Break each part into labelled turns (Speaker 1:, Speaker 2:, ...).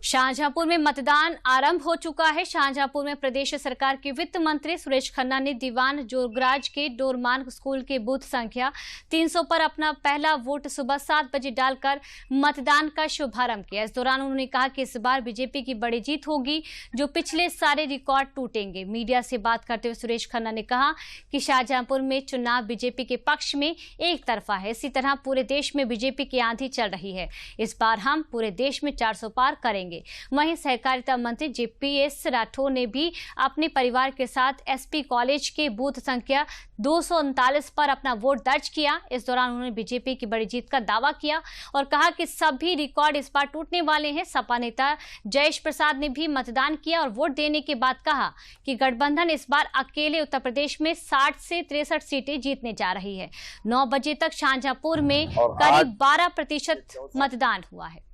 Speaker 1: शाहजहांपुर में मतदान आरंभ हो चुका है। शाहजहांपुर में प्रदेश सरकार के वित्त मंत्री सुरेश खन्ना ने दीवान जोगराज के डोरमान स्कूल के बूथ संख्या 300 पर अपना पहला वोट सुबह 7 बजे डालकर मतदान का शुभारंभ किया। इस दौरान उन्होंने कहा कि इस बार बीजेपी की बड़ी जीत होगी, जो पिछले सारे रिकॉर्ड टूटेंगे। मीडिया से बात करते हुए सुरेश खन्ना ने कहा कि शाहजहांपुर में चुनाव बीजेपी के पक्ष में एक तरफा है। इसी तरह पूरे देश में बीजेपी की आंधी चल रही है। इस बार हम पूरे देश में 400 पार करेंगे। वहीं सहकारिता मंत्री जेपीएस राठौर ने भी अपने परिवार के साथ एसपी कॉलेज के बूथ संख्या 239 पर अपना वोट दर्ज किया। इस दौरान उन्होंने बीजेपी की बड़ी जीत का दावा किया और कहा कि सभी रिकॉर्ड इस बार टूटने वाले हैं। सपा नेता जयेश प्रसाद ने भी मतदान किया और वोट देने के बाद कहा कि गठबंधन इस बार अकेले उत्तर प्रदेश में 60 से 63 सीटें जीतने जा रही है। 9 बजे तक शाहजहांपुर में करीब 12% मतदान हुआ है।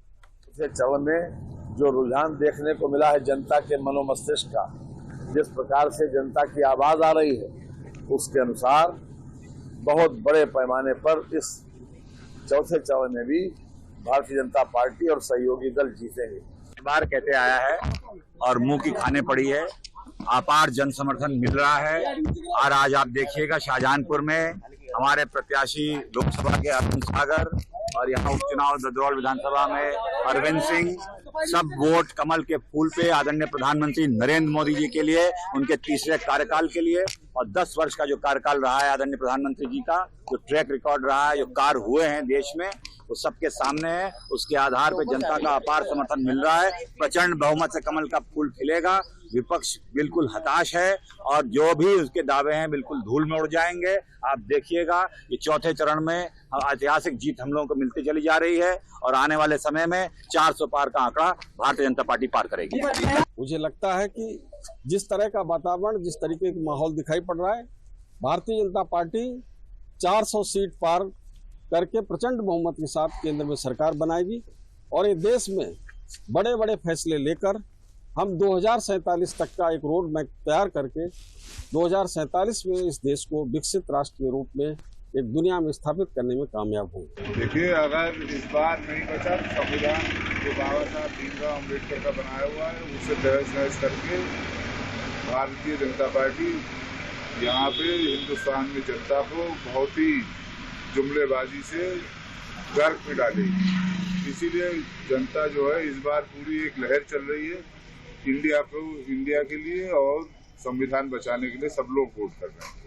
Speaker 2: चरण में जो रुझान देखने को मिला है जनता के मनोमस्तिष्क का, जिस प्रकार से जनता की आवाज आ रही है, उसके अनुसार बहुत बड़े पैमाने पर इस चौथे चरण में भी भारतीय जनता पार्टी और सहयोगी दल जीतेंगे।
Speaker 3: बार कहते आया है और मुंह की खाने पड़ी है, अपार जन समर्थन मिल रहा है। और आज आप देखिएगा शाहजहांपुर में हमारे प्रत्याशी लोकसभा के अरुण सागर और यहाँ उपचुनाव ददौल विधानसभा में अरविंद सिंह, सब वोट कमल के फूल पे आदरणीय प्रधानमंत्री नरेंद्र मोदी जी के लिए, उनके तीसरे कार्यकाल के लिए। और 10 वर्ष का जो कार्यकाल रहा है आदरणीय प्रधानमंत्री जी का, जो ट्रैक रिकॉर्ड रहा है, जो कार्य हुए हैं देश में, वो सबके सामने है। उसके आधार पर जनता का अपार समर्थन मिल रहा है। प्रचंड बहुमत से कमल का फूल खिलेगा। विपक्ष बिल्कुल हताश है और जो भी उसके दावे हैं बिल्कुल धूल में उड़ जाएंगे। आप देखिएगा ये चौथे चरण में ऐतिहासिक जीत हम लोगों को मिलती चली जा रही है और आने वाले समय में 400 पार का आंकड़ा भारतीय जनता पार्टी पार करेगी।
Speaker 4: मुझे लगता है कि जिस तरह का वातावरण, जिस तरीके का माहौल दिखाई पड़ रहा है, भारतीय जनता पार्टी 400 सीट पार करके प्रचंड बहुमत के साथ केंद्र में सरकार बनाएगी और ये देश में बड़े बड़े फैसले लेकर हम 2047 तक का एक रोड मैप तैयार करके 2047 में इस देश को विकसित राष्ट्र के रूप में एक दुनिया में स्थापित करने में कामयाब होंगे।
Speaker 5: देखिए, अगर इस बार नहीं बचा संविधान जो बाबा साहब भीमराव अम्बेडकर का बनाया हुआ है, उससे तहस करके भारतीय जनता पार्टी यहाँ पे हिंदुस्तान में जनता को बहुत ही जुमलेबाजी से गर्क में डालेगी। इसीलिए जनता जो है इस बार पूरी एक लहर चल रही है इंडिया के लिए और संविधान बचाने के लिए सब लोग वोट कर रहे हैं।